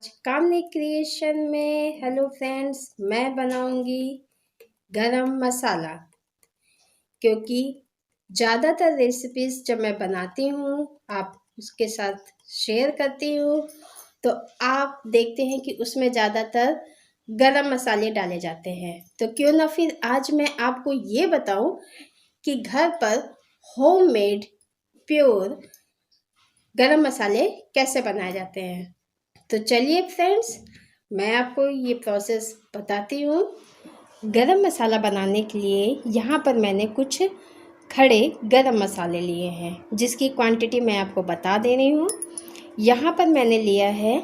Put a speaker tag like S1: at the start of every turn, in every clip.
S1: कामनी creation में hello friends, मैं बनाऊंगी गरम मसाला। क्योंकि ज़्यादातर रेसिपीज़ जब मैं बनाती हूँ आप उसके साथ शेयर करती हूँ तो आप देखते हैं कि उसमें ज़्यादातर गरम मसाले डाले जाते हैं। तो क्यों ना फिर आज मैं आपको ये बताऊं कि घर पर होममेड प्योर गरम मसाले कैसे बनाए जाते हैं। तो चलिए फ्रेंड्स, मैं आपको ये प्रोसेस बताती हूँ। गरम मसाला बनाने के लिए यहाँ पर मैंने कुछ खड़े गरम मसाले लिए हैं, जिसकी क्वांटिटी मैं आपको बता दे रही हूँ। यहाँ पर मैंने लिया है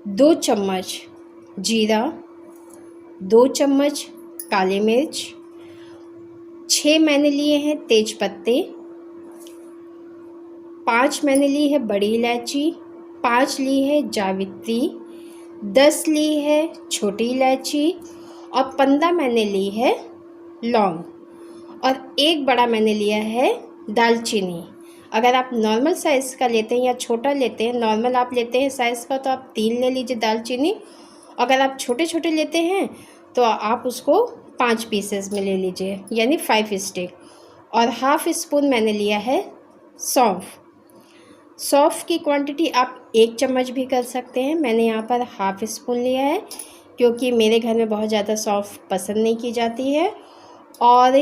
S1: 2 चम्मच जीरा, 2 चम्मच काली मिर्च, 6 मैंने लिए हैं तेज पत्ते, 5 मैंने ली है बड़ी इलायची, 5 ली है जावित्री, 10 ली है छोटी इलायची और 15 मैंने ली है लौंग और 1 बड़ा मैंने लिया है दालचीनी। अगर आप नॉर्मल साइज़ का लेते हैं या छोटा लेते हैं, नॉर्मल आप लेते हैं साइज़ का तो आप 3 ले लीजिए दालचीनी। अगर आप छोटे छोटे लेते हैं तो आप उसको 5 पीसेस में ले लीजिए, यानी 5 स्टिक। और हाफ़ स्पून मैंने लिया है सौंफ। सौंफ की क्वांटिटी आप 1 चम्मच भी कर सकते हैं, मैंने यहाँ पर हाफ़ स्पून लिया है क्योंकि मेरे घर में बहुत ज़्यादा सौंफ पसंद नहीं की जाती है। और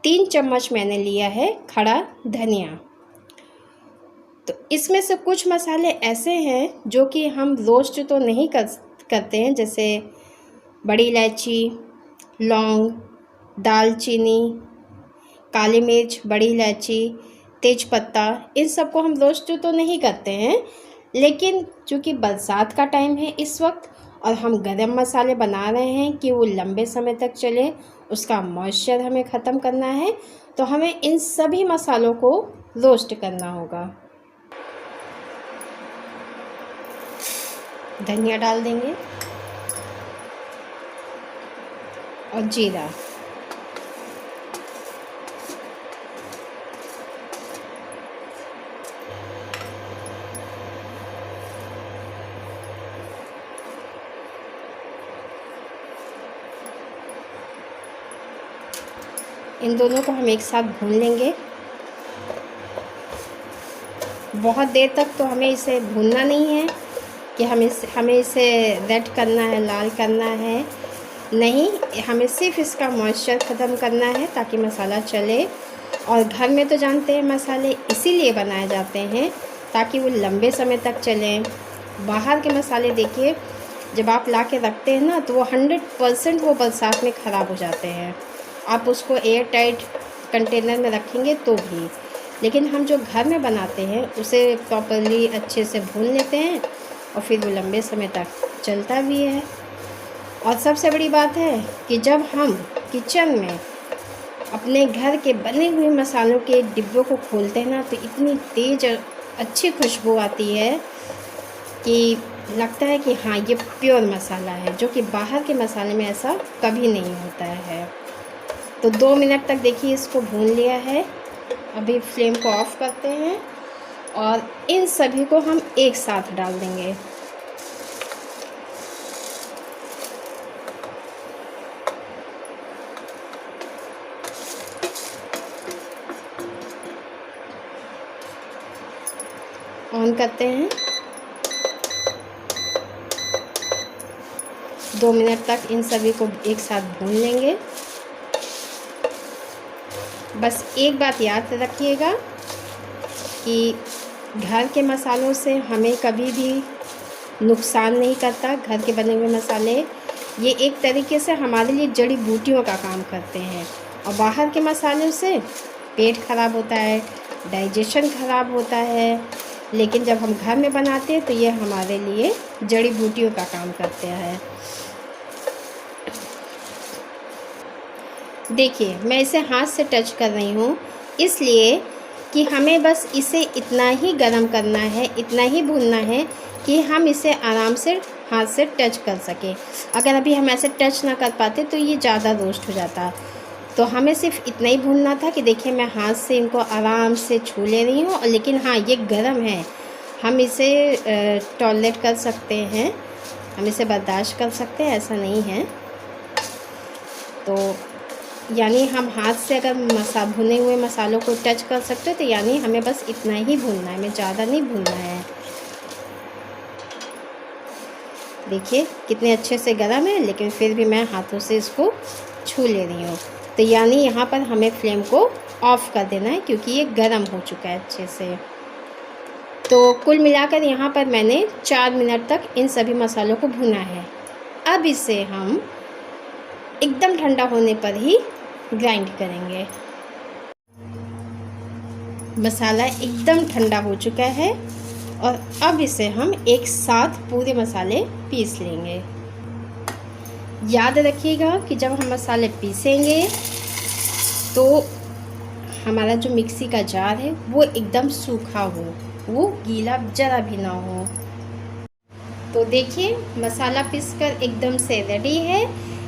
S1: 3 चम्मच मैंने लिया है खड़ा धनिया। तो इसमें से कुछ मसाले ऐसे हैं जो कि हम रोस्ट तो नहीं करते हैं, जैसे बड़ी इलायची, लौंग, दालचीनी, काली मिर्च, बड़ी इलायची, तेज़पत्ता, इन सबको हम रोस्ट तो नहीं करते हैं। लेकिन चूँकि बरसात का टाइम है इस वक्त और हम गरम मसाले बना रहे हैं कि वो लंबे समय तक चले, उसका मॉइस्चर हमें ख़त्म करना है, तो हमें इन सभी मसालों को रोस्ट करना होगा। धनिया डाल देंगे और जीरा। इन दोनों को हम एक साथ भून लेंगे। बहुत देर तक तो हमें इसे भूनना नहीं है कि हमें इसे रेड करना है, लाल करना है, नहीं, हमें सिर्फ इसका मॉइस्चर ख़त्म करना है ताकि मसाला चले। और घर में तो जानते हैं मसाले इसीलिए बनाए जाते हैं ताकि वो लंबे समय तक चलें। बाहर के मसाले देखिए, जब आप ला के रखते हैं ना तो वो 100% वो बरसात में ख़राब हो जाते हैं। आप उसको एयर टाइट कंटेनर में रखेंगे तो भी, लेकिन हम जो घर में बनाते हैं उसे प्रॉपरली अच्छे से भून लेते हैं और फिर वो लंबे समय तक चलता भी है। और सबसे बड़ी बात है कि जब हम किचन में अपने घर के बने हुए मसालों के डिब्बों को खोलते हैं ना तो इतनी तेज़ अच्छी खुशबू आती है कि लगता है कि हाँ, ये प्योर मसाला है, जो कि बाहर के मसाले में ऐसा कभी नहीं होता है। तो 2 मिनट तक देखिए इसको भून लिया है। अभी फ्लेम को ऑफ करते हैं और इन सभी को हम एक साथ डाल देंगे। ऑन करते हैं। 2 मिनट तक इन सभी को एक साथ भून लेंगे। बस एक बात याद रखिएगा कि घर के मसालों से हमें कभी भी नुकसान नहीं करता। घर के बने हुए मसाले ये एक तरीके से हमारे लिए जड़ी बूटियों का काम करते हैं, और बाहर के मसालों से पेट ख़राब होता है, डाइजेशन ख़राब होता है। लेकिन जब हम घर में बनाते हैं तो ये हमारे लिए जड़ी बूटियों का काम करते हैं। देखिए, मैं इसे हाथ से टच कर रही हूँ इसलिए कि हमें बस इसे इतना ही गरम करना है, इतना ही भूनना है कि हम इसे आराम से हाथ से टच कर सकें। अगर अभी हम ऐसे टच ना कर पाते तो ये ज़्यादा रोस्ट हो जाता। तो हमें सिर्फ इतना ही भूनना था कि देखिए मैं हाथ से इनको आराम से छू ले रही हूँ, लेकिन हाँ, ये गरम है। हम इसे टॉलरेट कर सकते हैं, हम इसे बर्दाश्त कर सकते हैं, ऐसा नहीं है। तो यानी हम हाथ से अगर भुने हुए मसालों को टच कर सकते हो तो यानी हमें बस इतना ही भूनना है, हमें ज़्यादा नहीं भूनना है। देखिए कितने अच्छे से गरम है, लेकिन फिर भी मैं हाथों से इसको छू ले रही हूँ। तो यानी यहाँ पर हमें फ्लेम को ऑफ़ कर देना है, क्योंकि ये गरम हो चुका है अच्छे से। तो कुल मिलाकर यहाँ पर मैंने 4 मिनट तक इन सभी मसालों को भुना है। अब इसे हम एकदम ठंडा होने पर ही ग्राइंड करेंगे। मसाला एकदम ठंडा हो चुका है और अब इसे हम एक साथ पूरे मसाले पीस लेंगे। याद रखिएगा कि जब हम मसाले पीसेंगे तो हमारा जो मिक्सी का जार है वो एकदम सूखा हो, वो गीला ज़रा भी ना हो। तो देखिए मसाला पीसकर एकदम से रेडी है,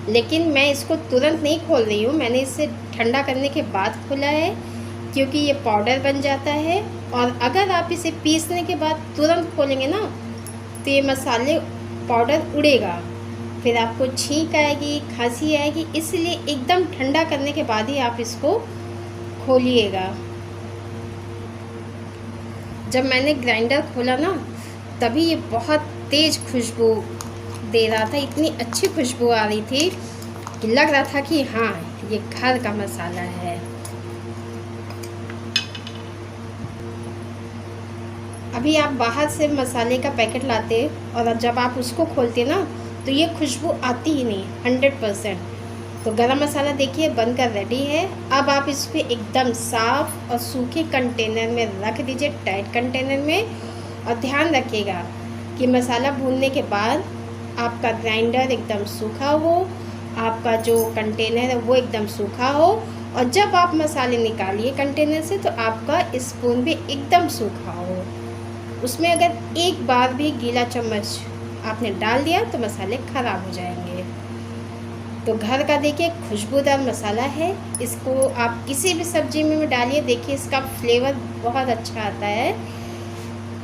S1: लेकिन मैं इसको तुरंत नहीं खोल रही हूँ, मैंने इसे ठंडा करने के बाद खोला है, क्योंकि ये पाउडर बन जाता है। और अगर आप इसे पीसने के बाद तुरंत खोलेंगे ना तो ये मसाले पाउडर उड़ेगा, फिर आपको छींक आएगी, खांसी आएगी। इसलिए एकदम ठंडा करने के बाद ही आप इसको खोलिएगा। जब मैंने ग्राइंडर खोला ना तभी ये बहुत तेज़ खुशबू दे रहा था, इतनी अच्छी खुशबू आ रही थी कि लग रहा था कि हाँ ये घर का मसाला है। अभी आप बाहर से मसाले का पैकेट लाते और जब आप उसको खोलते ना तो ये खुशबू आती ही नहीं 100%। तो गरम मसाला देखिए बनकर रेडी है। अब आप इसको एकदम साफ़ और सूखे कंटेनर में रख दीजिए, टाइट कंटेनर में। और ध्यान रखिएगा कि मसाला भूनने के बाद आपका ग्राइंडर एकदम सूखा हो, आपका जो कंटेनर है वो एकदम सूखा हो, और जब आप मसाले निकालिए कंटेनर से तो आपका स्पून भी एकदम सूखा हो। उसमें अगर एक बार भी गीला चम्मच आपने डाल दिया तो मसाले ख़राब हो जाएंगे। तो घर का देखिए खुशबूदार मसाला है, इसको आप किसी भी सब्जी में डालिए, देखिए इसका फ्लेवर बहुत अच्छा आता है।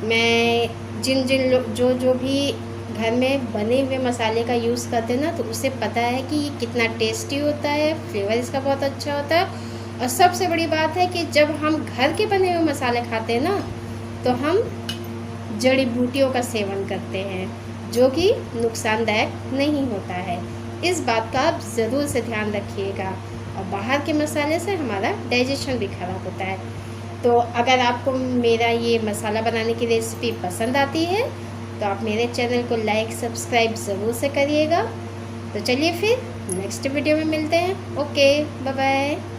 S1: मैं जिन लोग जो भी घर में बने हुए मसाले का यूज़ करते हैं ना तो उसे पता है कि ये कितना टेस्टी होता है, फ्लेवर इसका बहुत अच्छा होता है। और सबसे बड़ी बात है कि जब हम घर के बने हुए मसाले खाते हैं ना तो हम जड़ी बूटियों का सेवन करते हैं, जो कि नुकसानदायक नहीं होता है। इस बात का आप ज़रूर से ध्यान रखिएगा। और बाहर के मसाले से हमारा डाइजेशन भी ख़राब होता है। तो अगर आपको मेरा ये मसाला बनाने की रेसिपी पसंद आती है तो आप मेरे चैनल को लाइक सब्सक्राइब ज़रूर से करिएगा। तो चलिए फिर नेक्स्ट वीडियो में मिलते हैं। Okay, bye bye.